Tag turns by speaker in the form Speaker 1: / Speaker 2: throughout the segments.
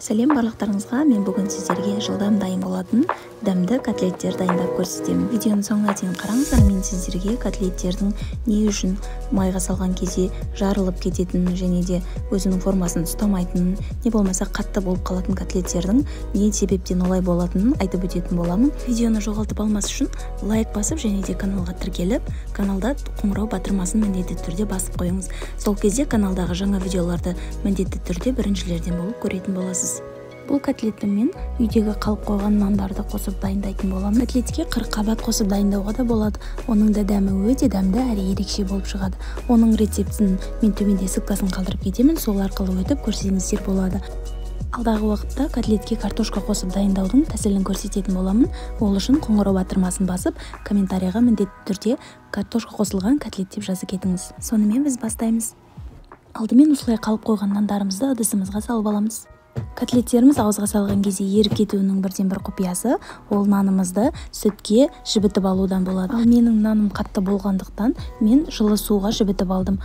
Speaker 1: Сәлем барлықтарыңызға, мен бүгін сіздерге жылдам дайын болатын дәмді котлеттер дайындап көрсетемін. Видеоның соңына дейін қараңыздар, мен сіздерге котлеттердің не үшін майға салған кезде жарылып кететінін және де өзінің формасын ұстамайтынын, не болмаса қатты болып қалатын котлеттердің не себептен олай болатынын айтып өтетін боламын. Видеоны жоғалтып алмас үшін лайк басып және де каналға тіркеліп, каналда қоңырау батырмасын міндетті түрде басып қойыңыз. Сол кезде каналдағы жаңа видеоларды міндетті түрде біріншілерден болып көретін боласыз. Бұл котлетті мен үйдегі қалып қойған нандарды қосып дайындайтын боламын. Котлетке 40 қабат қосып дайындауға да болады. Оның да дәмі өте дәмді әрі ерекше болып шығады. Оның рецептін мен төменде ссылкасын қалдырып кетемін, сол арқылы өтіп көрсеңіздер болады. Алдағы уақытта котлетке картошка қосып дайындаудың тәсілін көрсететін боламын. Ол үшін қоңырау батырмасын басып, комментарийға міндетті түрде картошка қосылған котлет деп жазып кетіңіз. Сонымен біз бастаймыз. Алдымен осылай қалып қойған нандарымызды ыдысымызға салып аламыз. Котлеттеріміз ауызға салған кезде еріп кетуінің бірден бір құпиясы ол нанымызды сүтке жібітіп алудан болады. Ал менің наным қатты болғандықтан мен жылы суға жібітіп алдым.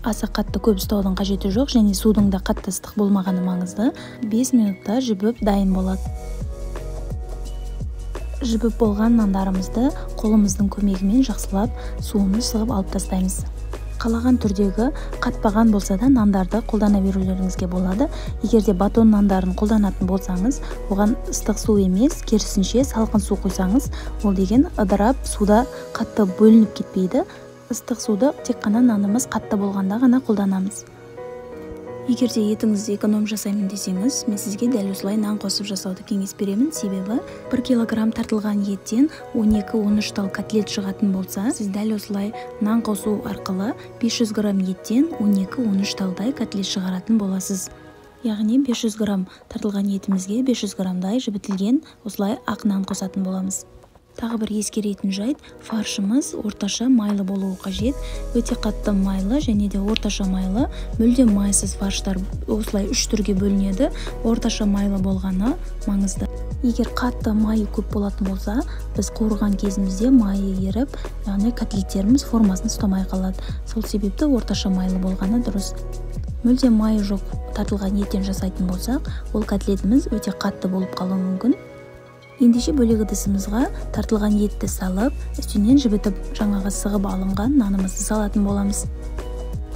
Speaker 1: Аса қатты көп ұстаудың қажеті жоқ және судың да қатты ыстық болмағаны маңызды. 5 минутта жібіп дайын болады. Жібіп болған нандарымызды қолымыздың көмегімен жақсылап суын сығып алып тастаймыз. Қалаған түрдегі қатпаған болса да нандарды қолдана берулеріңізге болады. Егер де батон нандарын қолданатын болсаңыз, оған ыстық су емес, керісінше салқын су құйсаңыз, ол деген ыдырап суда қатты бөлініп кетпейді. Ыстық суды тек қана нанымыз қатты болғанда ғана қолданамыз. Егер де етіңізді эконом жасаймын десеңіз, мен сізге дәл осылай нан қосып жасауды кеңес беремін. Себебі 1 килограмм тартылған еттен 12-13 тал котлет шығатын болса, сіз дәл осылай нан қосу арқылы 500 грамм еттен 12-13 талдай котлет шығаратын боласыз. Яғни 500 грамм тартылған етімізге 500 граммдай жібітілген осылай ақ нан қосатын боламыз. Тағы бір ескеретін жайт, фаршымыз орташа майлы болуы қажет. Өте қатты майлы және де орташа майлы, мүлде майсыз фарштар осылай 3 түрге бөлінеді. Орташа майлы болғаны маңызды. Егер қатты майы көп болатын болса, біз қуырған кезімізде майы еріп, яғни котлеттеріміз формасын ұстамай қалады. Сол себепті орташа майлы болғаны дұрыс. Мүлде майы жоқ тартылған еттен жасайтын болсақ, ол котлетіміз өте қатты болып қалуы мүмкін. Ендеше бөлек ыдысымызға тартылған етті салып, үстінен жібітіп жаңағы сығып алынған нанымызды салатын боламыз.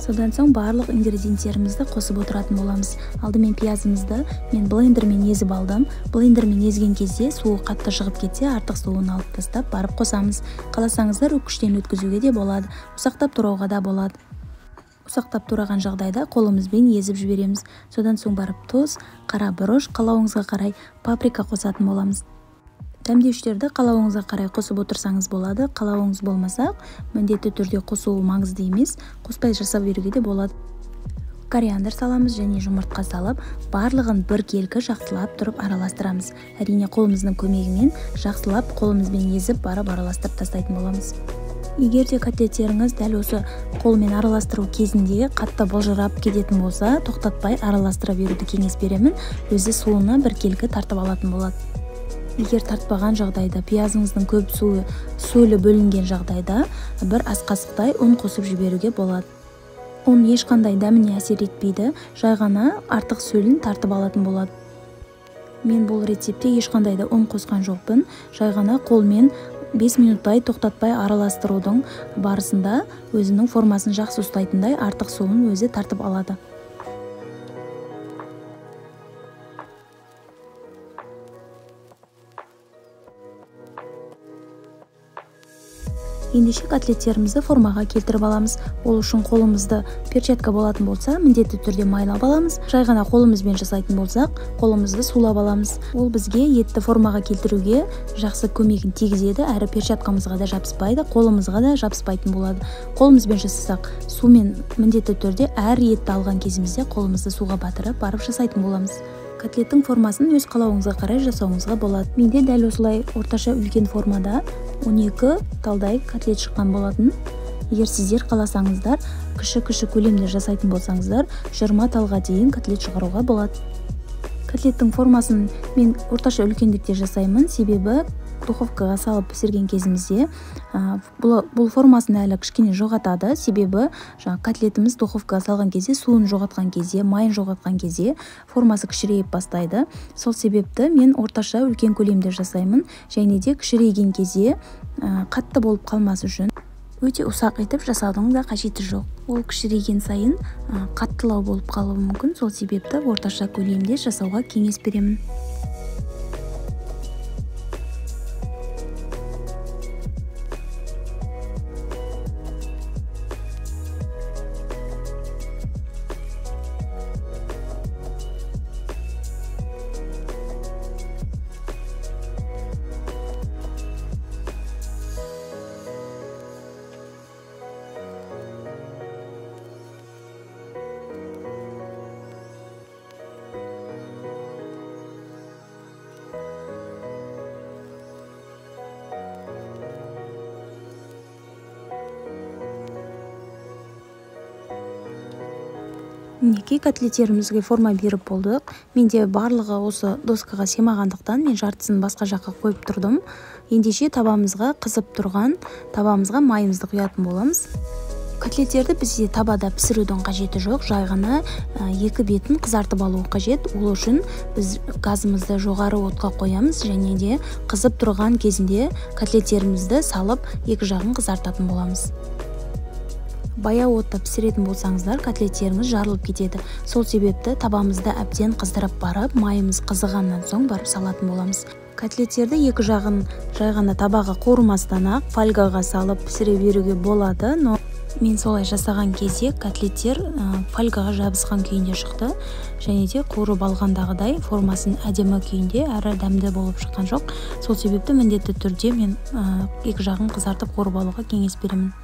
Speaker 1: Содан соң барлық ингредиенттерімізді қосып отыратын боламыз. Алдымен пиязымызды мен блендермен езіп алдым. Блендермен езген кезде суы қатты шығып кетсе, артық суын алып тастап барып қосамыз. Қаласаңыздар үккіштен өткізуге де болады, ұсақтап турауға да болады. Ұсақтап тураған жағдайда қолымызбен езіп жібереміз. Содан соң барып тұз, қара бұрыш, қалауыңызға қарай паприка қосатын боламыз. Дәмдеуштерді қалауыңызға қарай қосып отырсаңыз болады. Қалауыңыз болмаса, міндетті түрде қосуы маңызды емес, қоспай жасап беруге де болады. Кориандр саламыз және жұмыртқа салып, барлығын бір келкі жақсылап тұрып араластырамыз. Әрине қолымыздың көмегімен жақсылап қолымызбен езіп барып араластырып тастайтын боламыз. Егер де котлеттеріңіз дәл осы қолмен араластыру кезінде қатты былжырап кететін болса, тоқтатпай араластыра беруді кеңес беремін. Өзі суыны бір келкі тартып алатын болады. Егер тартпаған жағдайда, пиязыңыздың көп сөлі бөлінген жағдайда, бір ас қасықтай ұн қосып жіберуге болады. Ұн ешқандай дәміне әсер етпейді, жай ғана артық сөлін тартып алатын болады. Мен бұл рецепте ешқандай да ұн қосқан жоқпын, жай ғана қолмен 5 минуттай тоқтатпай араластырудың барысында өзінің формасын жақсы ұстайтындай артық суын өзі тартып алады. Ендеше котлеттерімізді формаға келтіріп аламыз. Ол үшін қолымызды перчатка болатын болса, міндетті түрде майлап аламыз. Жай ғана қолымызбен жасайтын болсақ, қолымызды сулап аламыз. Ол бізге етті формаға келтіруге жақсы көмегін тигізеді, әрі перчаткамызға да жабыспайды, қолымызға да жабыспайтын болады. Қолымызбен жасасақ, сумен міндетті түрде әр етті алған кезімізде қолымызды суға батырып барып жасайтын боламыз. Котлеттің формасын өз қалауыңызға қарай жасауыңызға болады. Менде дәл осылай орташа үлкен формада 12 талдай котлет шыққан болатын. Егер сіздер қаласаңыздар, кіші көлемде жасайтын болсаңыздар, 20 талға дейін котлет шығаруға болады. Котлеттің формасын мен орташа үлкендікте жасаймын, себебі духовкага салып пиширген кезимизде бул формасын әлі кішкене жоғатады. Себебі котлетimiz духовкага салған кезде, суын жоғатқан кезде, майын жоғатқан кезде формасы кішірейіп бастайды. Сол себепті мен орташа үлкен көлемде жасаймын. Және де кішірейген кезде қатты болып қалмас үшін өте ұсақ етіп жасаудың да қажеті жоқ. Ол кішірейген сайын қаттылау болып қалуы мүмкін. Сол себепті орташа көлемде жасауға кеңес беремін. Мінекей котлеттерімізге форма беріп болдық. Менде барлығы осы доскаға семағандықтан мен жартысын басқа жаққа қойып тұрдым. Ендеше табамызға қызып тұрған табамызға майымызды құятын боламыз. Котлеттерді бізде табада пісірудің қажеті жоқ, жай ғана екі бетін қызартып алу қажет. Ол үшін біз газымызды жоғары отқа қоямыз және де қызып тұрған кезінде котлеттерімізді салып екі жағын қызартатын боламыз. Баяу отта пісіретін болсаңыздар, котлеттеріңіз жарылып кетеді. Сол себепті табамызды әбден қыздырып барып, майымыз қызығаннан соң барып салатын боламыз. Котлеттерді екі жағын жай ғана табаға қуырмастан ақ фольгаға салып пісіре беруге болады, но мен солай жасаған кезде котлеттер фольгаға жабысқан күйінде шықты, және де қуырып алғандағыдай формасын әдемі күйінде әрі дәмді болып шыққан жоқ. Сол себепті міндетті түрде мен екі жағын қызартып қуырып алуға кеңес беремін.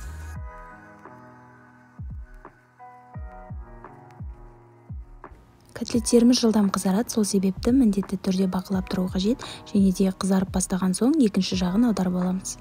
Speaker 1: Котлеттеріміз жылдам қызарады, сол себепті міндетті түрде бақылап тұру қажет, және де қызарып бастаған соң екінші жағын аударып аламыз.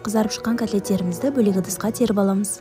Speaker 1: Қызарып шыққан котлеттерімізді бөлек ыдысқа теріп аламыз.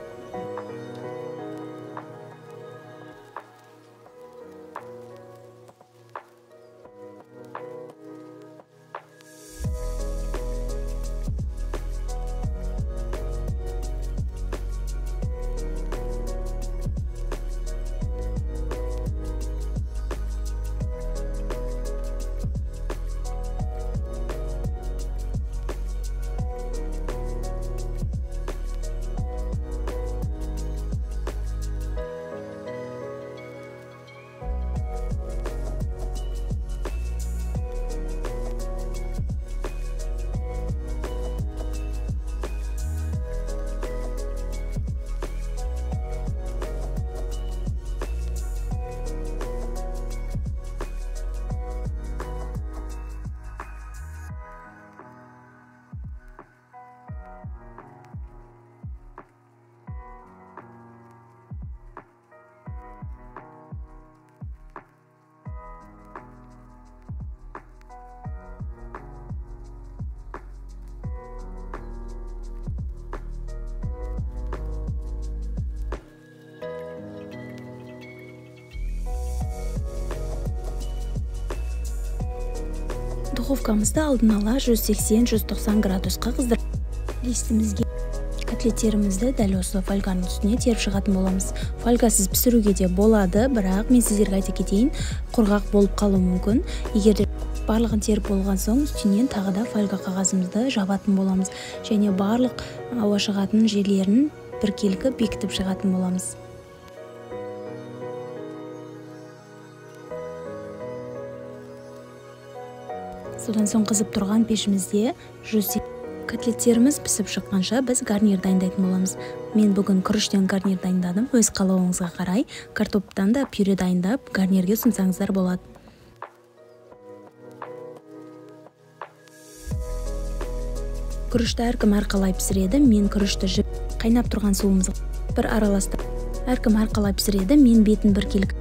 Speaker 1: Духовкамызды алдын ала 180-190 градусқа қыздырып листімізге котлеттерімізді дәл осы фольганың үстіне теріп шығатын боламыз. Фольгасыз пісіруге де болады, бірақ мен сіздерге айта кетейін, құрғақ болып қалуы мүмкін. Егер барлығын теріп болған соң үстінен тағы да фольга қағазымызды жабатын боламыз және барлық ауа шығатын жерлерін біркелкі бекітіп шығатын боламыз. Содан соң қызып тұрған пешімізде котлеттеріміз пісіп шыққанша біз гарнир дайындайтын боламыз. Мен бүгін күріштен гарнир дайындадым. Өз қалауыңызға қарай картоптан да пюре дайындап гарнирге ұсынсаңыздар болады. Күрішті әркім әрқалай пісіреді. Мен күрішті қайнап тұрған суымызға бір араластырып, әркім әрқалай пісіреді. Мен бетін бір келік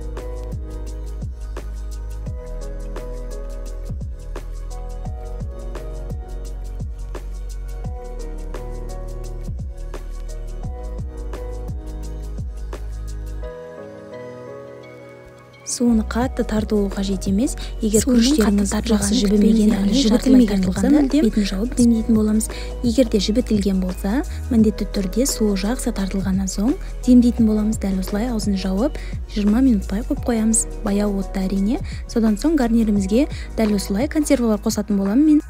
Speaker 1: суыны қатты тартуы қажет емес. Егер күріштеріңіз жақсы жібімеген әлі жібітілмеген болса, бетін жауып демдейтін боламыз. Егер де жібітілген болса, міндетті түрде суы жақсы тартылғаннан соң демдейтін боламыз. Дәл осылай аузын жауып 20 минуттай қойып қоямыз. Баяу отта әрине. Содан соң гарнирімізге дәл осылай консервалар қосатын боламын мен.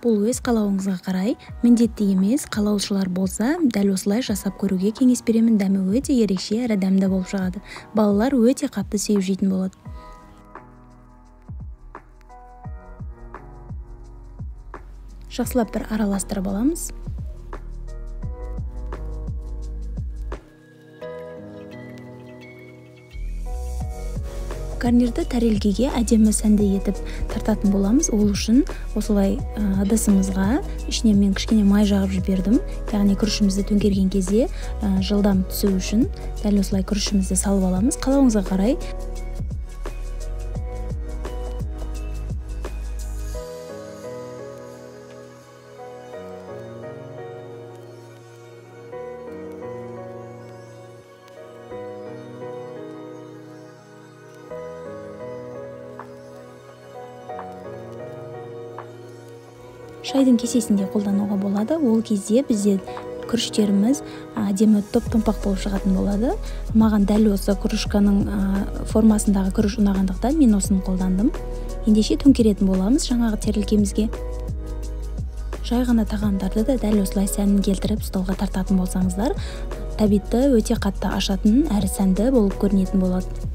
Speaker 1: Бұл өз қалауыңызға қарай, міндетті емес, қалаушылар болса, дәл осылай жасап көруге кеңес беремін. Дәмі өте ерекше, әрі дәмді болып шығады. Балалар өте қатты сүйіп жейтін болады. Жақсылап бір араластырып аламыз. Гарнирді тәрелкеге әдемі сәнді етіп тартатын боламыз. Ол үшін осылай ыдысымызға ішіне мен кішкене май жағып жібердім. Яғни күрішімізді төңкерген кезде жылдам түсу үшін дәл осылай күрішімізді салып аламыз. Қалауыңызға қарай шайдың кесесінде қолдануға болады. Ол кезде бізде күріштеріміз әдемі топ-томпақ болып шығатын болады. Маған дәл осы күрішканың формасындағы күріш ұнағандықтан мен осыны қолдандым. Ендеше төңкеретін боламыз жаңағы тәрелкемізге. Жай ғана тағамдарды да дәл осылай сәнін келтіріп столға тартатын болсаңыздар, тәбетті өте қатты ашатын әрі сәнді болып көрінетін болады.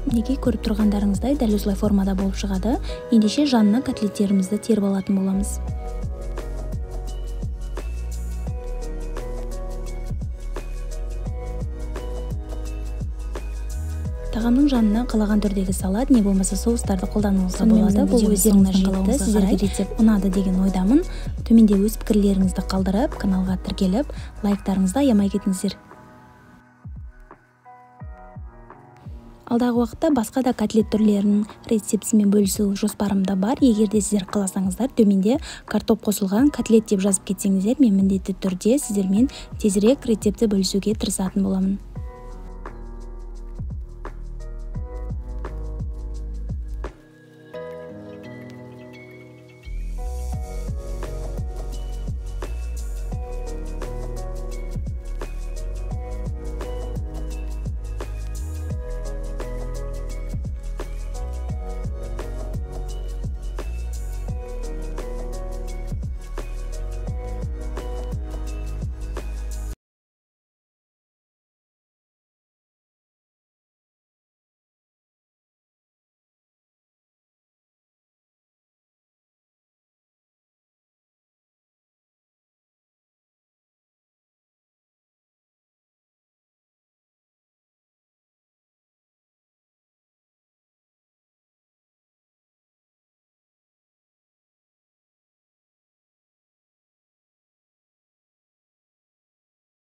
Speaker 1: Неге көріп тұрғандарыңыздай дәл осылай формада болып шығады. Ендеше жанына котлеттерімізді теріп алатын боламыз. Тағамның жанына қалаған түрдегі салат, не болмаса соустарды қолдануыңызға болады. Бұл өздеріңіздің қалауыңызға сіздерге рецепт ұнады деген ойдамын. Төменде өз пікірлеріңізді қалдырып, каналға тіркеліп, лайктарыңызды аямай кетіңіздер. Алдағы уақытта басқа да котлет түрлерінің рецептісімен бөлісу жоспарымда бар. Егер де сіздер қаласаңыздар, төменде картоп қосылған котлет деп жазып кетсеңіздер, мен міндетті түрде сіздермен тезірек рецепті бөлісуге тырысатын боламын.